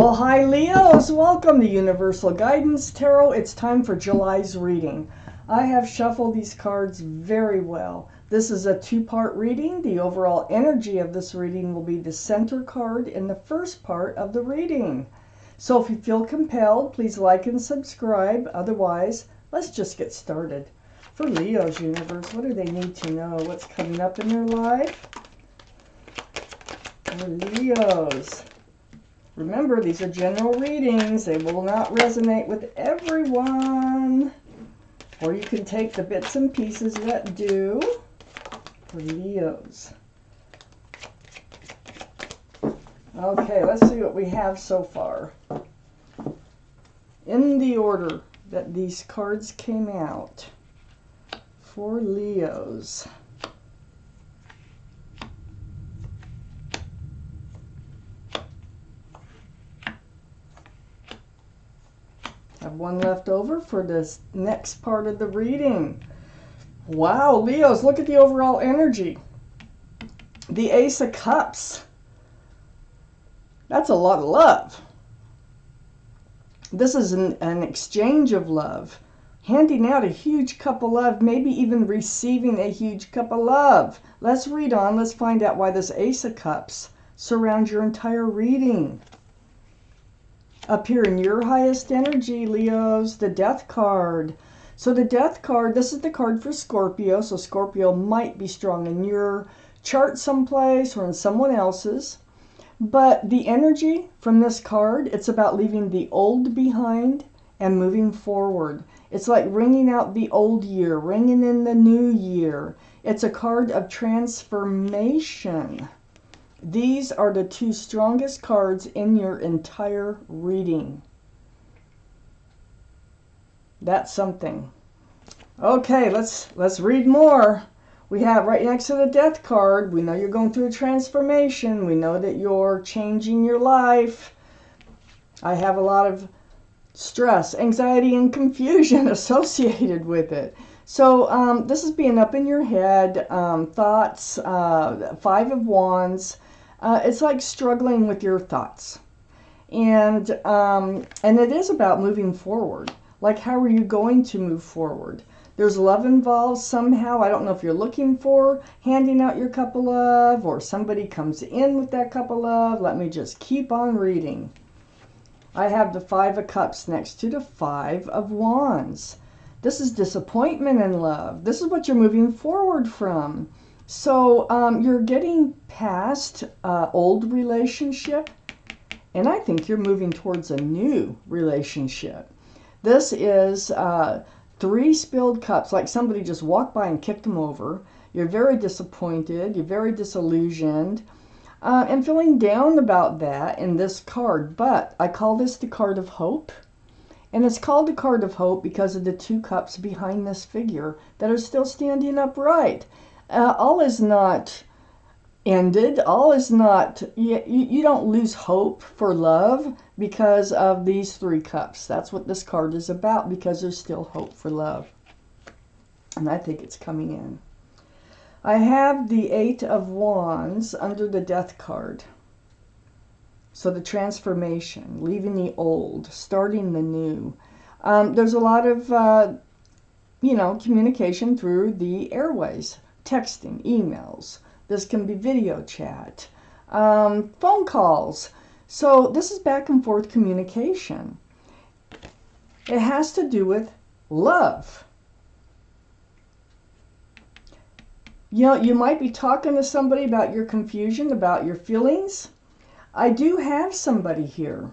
Well, hi Leos, welcome to Universal Guidance Tarot. It's time for July's reading. I have shuffled these cards very well. This is a two-part reading. The overall energy of this reading will be the center card in the first part of the reading. So if you feel compelled, please like and subscribe. Otherwise, let's just get started. For Leo's universe, what do they need to know? What's coming up in their life? For Leos. Remember, these are general readings. They will not resonate with everyone. Or you can take the bits and pieces that do. For Leos. Okay, let's see what we have so far. In the order that these cards came out. For Leos. I have one left over for this next part of the reading. Wow, Leos, look at the overall energy. The Ace of Cups. That's a lot of love. This is an exchange of love. Handing out a huge cup of love, maybe even receiving a huge cup of love. Let's read on. Let's find out why this Ace of Cups surrounds your entire reading. Up here in your highest energy, Leos, the Death card. So the Death card, this is the card for Scorpio. So Scorpio might be strong in your chart someplace or in someone else's. But the energy from this card, it's about leaving the old behind and moving forward. It's like ringing out the old year, ringing in the new year. It's a card of transformation. These are the two strongest cards in your entire reading. That's something. Okay, let's read more. We have right next to the Death card, we know you're going through a transformation. We know that you're changing your life. I have a lot of stress, anxiety, and confusion associated with it. So this is being up in your head, thoughts, Five of Wands. It's like struggling with your thoughts. And it is about moving forward. Like, how are you going to move forward? There's love involved somehow. I don't know if you're looking for handing out your cup of love or somebody comes in with that cup of love. Let me just keep on reading. I have the Five of Cups next to the Five of Wands. This is disappointment in love. This is what you're moving forward from. So you're getting past old relationship, and I think you're moving towards a new relationship. This is three spilled cups, like somebody just walked by and kicked them over. You're very disappointed. You're very disillusioned. And feeling down about that in this card. But I call this the card of hope. And it's called the card of hope because of the two cups behind this figure that are still standing upright. All is not ended. All is not, you don't lose hope for love because of these three cups. That's what this card is about, because there's still hope for love. And I think it's coming in. I have the Eight of Wands under the Death card. So the transformation, leaving the old, starting the new. There's a lot of, communication through the airways. Texting, emails. This can be video chat, phone calls. So this is back and forth communication. It has to do with love. You know, you might be talking to somebody about your confusion, about your feelings. I do have somebody here.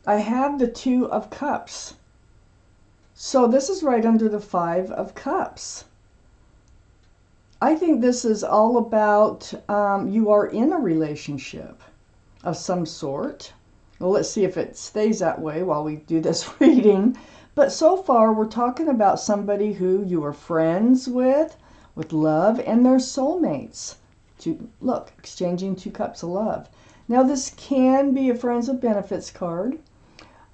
I have the Two of Cups. So this is right under the Five of Cups. I think this is all about you are in a relationship of some sort. Well, let's see if it stays that way while we do this reading. But so far, we're talking about somebody who you are friends with love, and they're soulmates. Look, exchanging two cups of love. Now, this can be a friends with benefits card.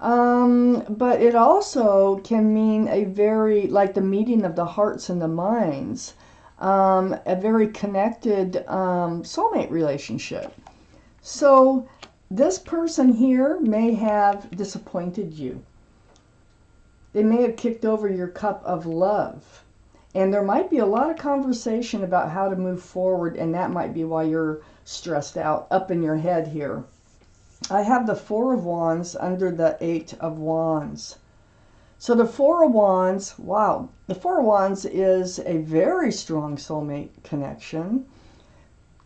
But it also can mean a very, like the meeting of the hearts and the minds. A very connected soulmate relationship. So this person here may have disappointed you. They may have kicked over your cup of love. And there might be a lot of conversation about how to move forward, and that might be why you're stressed out up in your head here. I have the Four of Wands under the Eight of Wands. So the Four of Wands, wow, the Four of Wands is a very strong soulmate connection,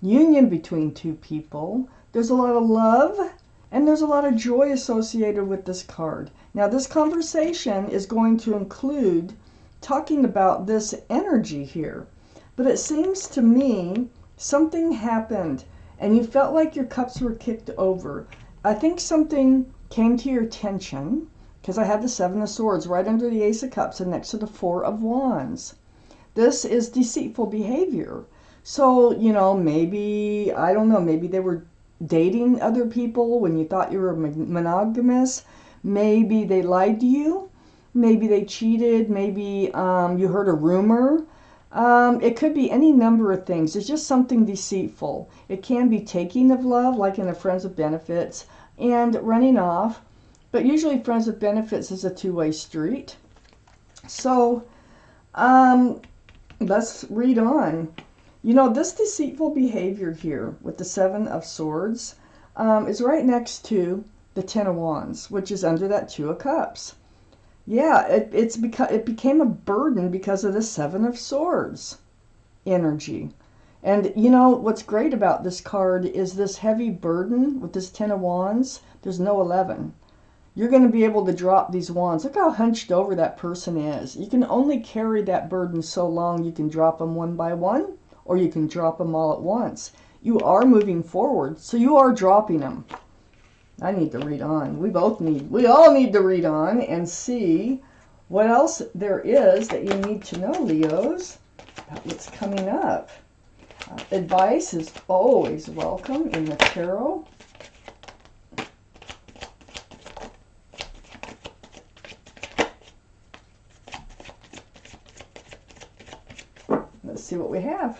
union between two people. There's a lot of love and there's a lot of joy associated with this card. Now this conversation is going to include talking about this energy here, but it seems to me something happened and you felt like your cups were kicked over. I think something came to your attention because I have the Seven of Swords right under the Ace of Cups and next to the Four of Wands. This is deceitful behavior. So, you know, maybe, I don't know, maybe they were dating other people when you thought you were monogamous. Maybe they lied to you. Maybe they cheated. Maybe you heard a rumor. It could be any number of things. It's just something deceitful. It can be taking of love, like in a Friends with Benefits, and running off. But usually Friends with Benefits is a two-way street. So let's read on. You know, this deceitful behavior here with the Seven of Swords is right next to the Ten of Wands, which is under that Two of Cups. Yeah, it became a burden because of the Seven of Swords energy. And you know, what's great about this card is this heavy burden with this Ten of Wands. There's no 11. You're going to be able to drop these wands. Look how hunched over that person is. You can only carry that burden so long. You can drop them one by one, or you can drop them all at once. You are moving forward, so you are dropping them. I need to read on. We all need to read on and see what else there is that you need to know, Leos, about what's coming up. Advice is always welcome in the tarot. Let's see what we have.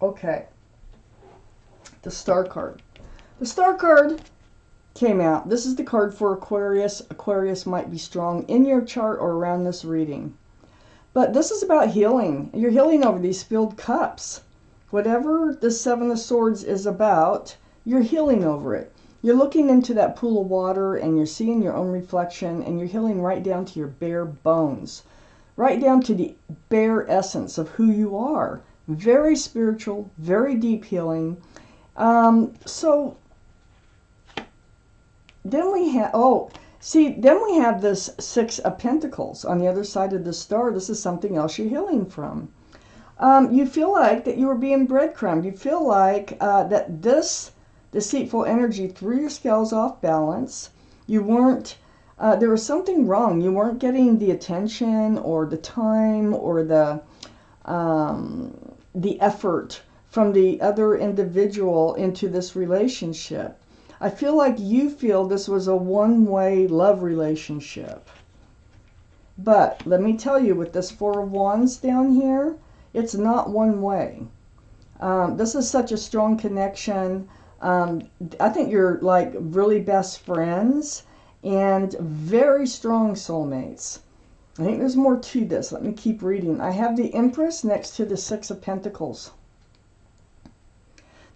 Okay, the Star card. The Star card came out. This is the card for Aquarius. Aquarius might be strong in your chart or around this reading. But this is about healing. You're healing over these filled cups. Whatever the Seven of Swords is about, you're healing over it. You're looking into that pool of water and you're seeing your own reflection and you're healing right down to your bare bones. Right down to the bare essence of who you are. Very spiritual, very deep healing. So then we have, then we have this Six of Pentacles on the other side of the star. This is something else you're healing from. You feel like that you were being breadcrumbed. You feel like that this deceitful energy threw your scales off balance. You weren't, there was something wrong. You weren't getting the attention or the time or the effort from the other individual into this relationship. I feel like you feel this was a one-way love relationship. But let me tell you, with this Four of Wands down here, it's not one way. This is such a strong connection. I think you're like really best friends and very strong soulmates. I think there's more to this. Let me keep reading. I have the Empress next to the Six of Pentacles.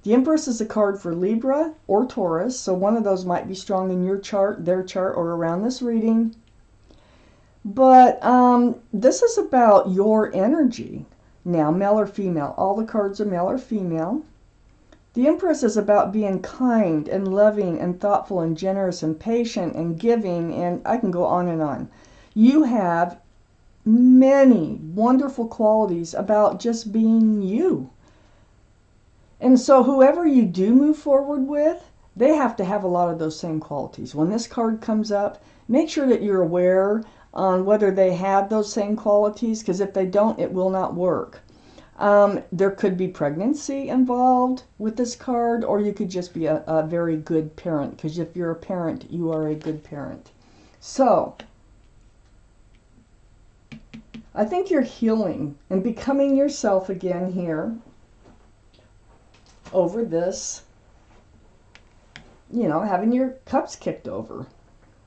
The Empress is a card for Libra or Taurus, so one of those might be strong in your chart, their chart, or around this reading. But this is about your energy. Now, male or female. All the cards are male or female. The Empress is about being kind and loving and thoughtful and generous and patient and giving, and I can go on and on. You have many wonderful qualities about just being you. And so whoever you do move forward with, they have to have a lot of those same qualities. When this card comes up, make sure that you're aware on whether they have those same qualities, because if they don't, it will not work. There could be pregnancy involved with this card, or you could just be a very good parent, because if you're a parent, you are a good parent. So, I think you're healing and becoming yourself again here over this, you know, having your cups kicked over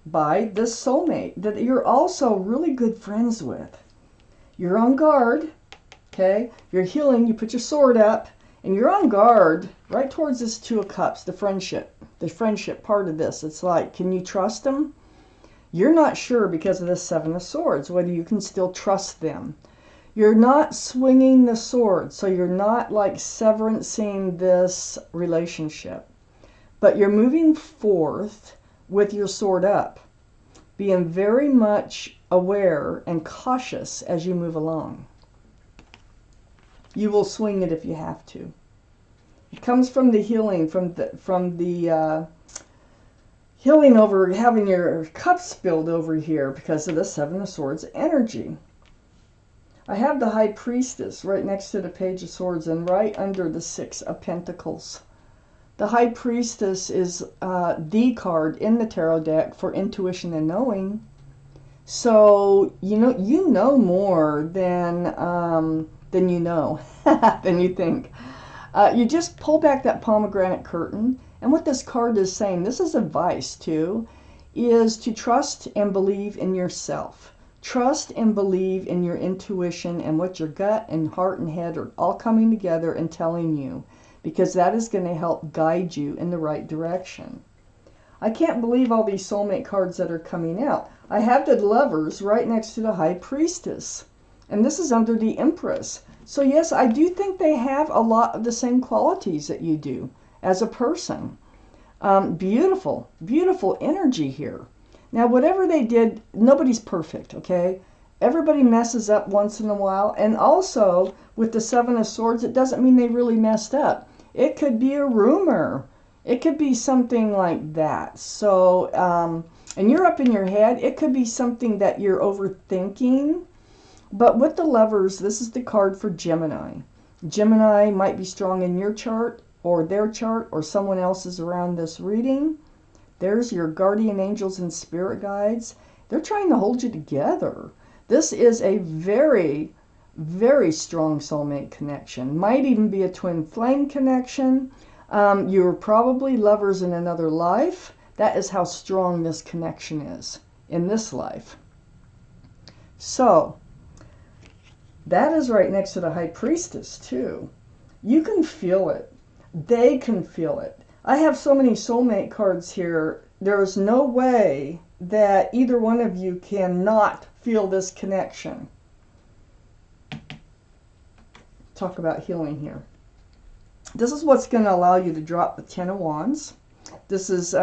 by this soulmate that you're also really good friends with. You're on guard, okay? You're healing, you put your sword up, and you're on guard right towards this Two of Cups, the friendship part of this. It's like, can you trust them? You're not sure because of the Seven of Swords, whether you can still trust them. You're not swinging the sword, so you're not like severancing this relationship. But you're moving forth with your sword up, being very much aware and cautious as you move along. You will swing it if you have to. It comes from the healing, from the healing over having your cup spilled over here because of the Seven of Swords energy. I have the High Priestess right next to the Page of Swords and right under the Six of Pentacles. The High Priestess is the card in the tarot deck for intuition and knowing. So you know more than you know, than you think. You just pull back that pomegranate curtain, and what this card is saying, this is advice too, is to trust and believe in yourself. Trust and believe in your intuition and what your gut and heart and head are all coming together and telling you, because that is going to help guide you in the right direction. I can't believe all these soulmate cards that are coming out. I have the Lovers right next to the High Priestess, and this is under the Empress. So yes, I do think they have a lot of the same qualities that you do as a person. Beautiful, beautiful energy here. Now, whatever they did, nobody's perfect, okay? Everybody messes up once in a while. And also, with the Seven of Swords, it doesn't mean they really messed up. It could be a rumor. It could be something like that. So, and you're up in your head. It could be something that you're overthinking. But with the Lovers, this is the card for Gemini. Gemini might be strong in your chart or their chart or someone else's around this reading. There's your guardian angels and spirit guides. They're trying to hold you together. This is a very, very strong soulmate connection. Might even be a twin flame connection. You're probably lovers in another life. That is how strong this connection is in this life. So, that is right next to the High Priestess too. You can feel it. They can feel it. I have so many soulmate cards here. There is no way that either one of you cannot feel this connection. Talk about healing here. This is what's going to allow you to drop the Ten of Wands. This is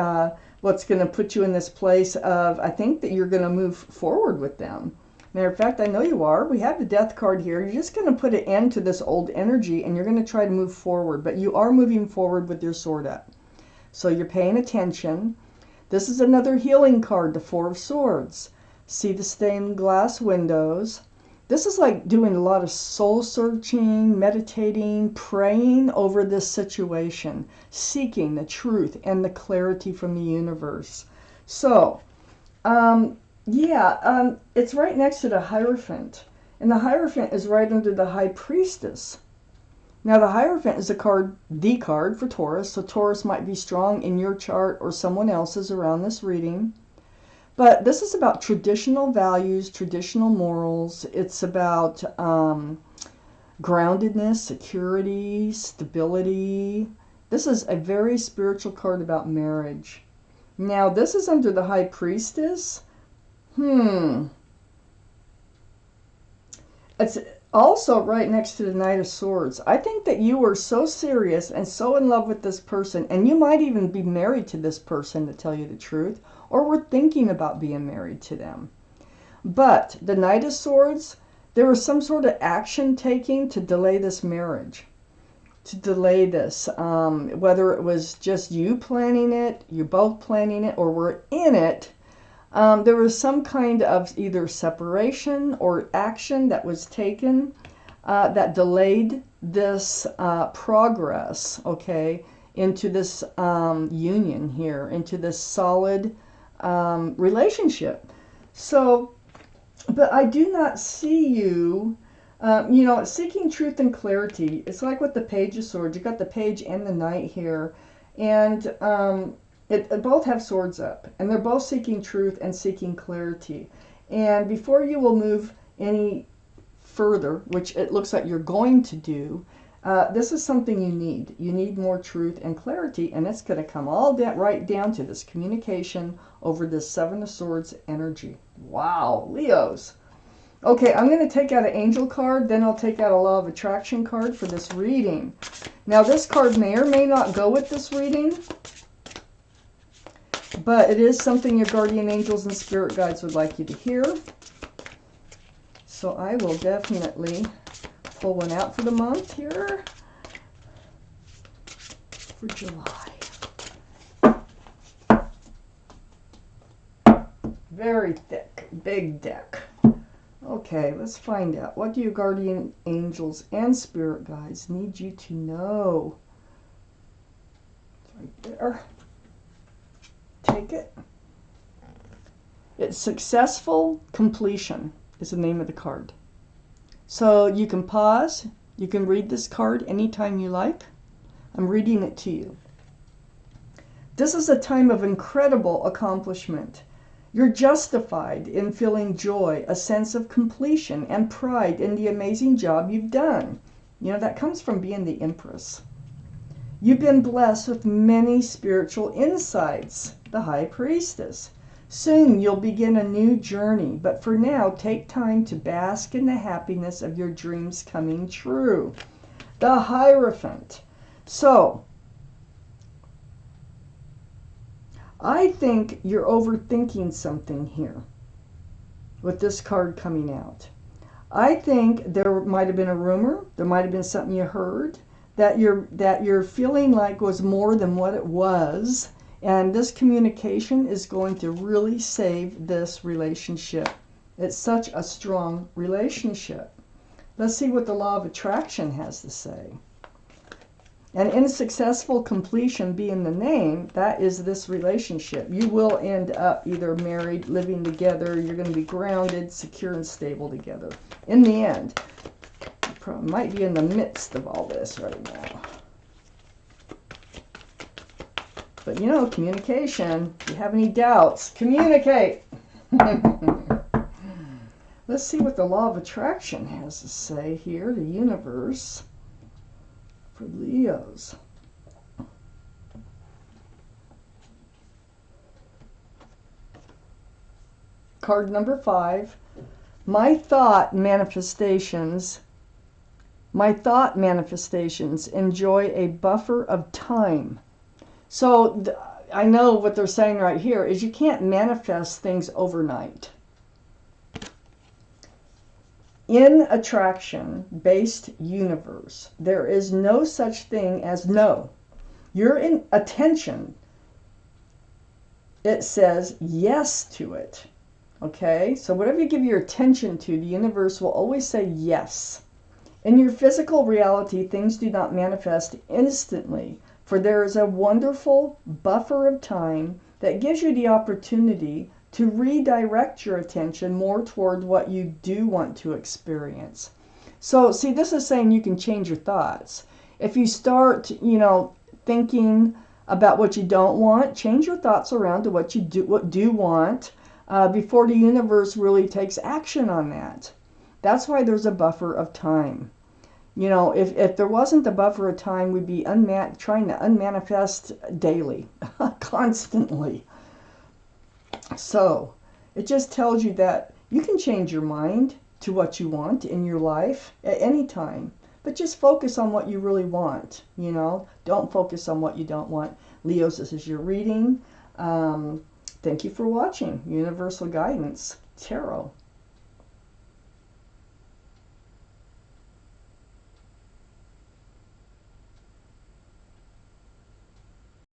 what's going to put you in this place of, I think that you're going to move forward with them. Matter of fact, I know you are. We have the Death card here. You're just going to put an end to this old energy and you're going to try to move forward. But you are moving forward with your sword up. So you're paying attention. This is another healing card, the Four of Swords. See the stained glass windows. This is like doing a lot of soul searching, meditating, praying over this situation, seeking the truth and the clarity from the universe. So, it's right next to the Hierophant. And the Hierophant is right under the High Priestess. Now the Hierophant is the card for Taurus. So Taurus might be strong in your chart or someone else's around this reading. But this is about traditional values, traditional morals. It's about groundedness, security, stability. This is a very spiritual card about marriage. Now this is under the High Priestess. It's also right next to the Knight of Swords. I think that you are so serious and so in love with this person, and you might even be married to this person, to tell you the truth, or we're thinking about being married to them. But the Knight of Swords, there was some sort of action taking to delay this marriage, to delay this, whether it was just you planning it, you both planning it, or we're in it. There was some kind of either separation or action that was taken that delayed this progress, okay, into this union here, into this solid relationship. So, but I do not see you, you know, seeking truth and clarity. It's like with the Page of Swords. You got the Page and the Knight here, and it both have swords up, and they're both seeking truth and seeking clarity. And before you will move any further, which it looks like you're going to do, this is something you need. You need more truth and clarity, and it's going to come all right down to this communication over this Seven of Swords energy. Wow, Leos. Okay, I'm going to take out an angel card, then I'll take out a law of attraction card for this reading. Now, this card may or may not go with this reading, but it is something your guardian angels and spirit guides would like you to hear. So I will definitely pull one out for the month here for July. Very thick, big deck. Okay, let's find out. What do your guardian angels and spirit guides need you to know? It's right there. Take it. It's successful completion is the name of the card. So you can pause. You can read this card anytime you like. I'm reading it to you. This is a time of incredible accomplishment. You're justified in feeling joy, a sense of completion, and pride in the amazing job you've done. You know, that comes from being the Empress. You've been blessed with many spiritual insights, the High Priestess. Soon you'll begin a new journey, but for now, take time to bask in the happiness of your dreams coming true. The Hierophant. So, I think you're overthinking something here with this card coming out. I think there might have been a rumor, there might have been something you heard that you're feeling like was more than what it was, and this communication is going to really save this relationship. It's such a strong relationship. Let's see what the law of attraction has to say. And in successful completion being the name, that is this relationship. You will end up either married, living together, you're going to be grounded, secure, and stable together. In the end, you probably might be in the midst of all this right now. But you know, communication, if you have any doubts, communicate. Let's see what the law of attraction has to say here, the universe. For Leos. Card number 5. My thought manifestations enjoy a buffer of time. So I know what they're saying right here is you can't manifest things overnight. In attraction-based universe, there is no such thing as no. Your attention, it says yes to it. Okay? So whatever you give your attention to, the universe will always say yes. In your physical reality, things do not manifest instantly, for there is a wonderful buffer of time that gives you the opportunity to redirect your attention more toward what you do want to experience. So, see, this is saying you can change your thoughts. If you start, you know, thinking about what you don't want, change your thoughts around to what you do want before the universe really takes action on that. That's why there's a buffer of time. You know, if there wasn't a buffer of time, we'd be trying to unmanifest daily, constantly. So, it just tells you that you can change your mind to what you want in your life at any time. But just focus on what you really want, you know. Don't focus on what you don't want. Leos, this is your reading. Thank you for watching Universal Guidance Tarot.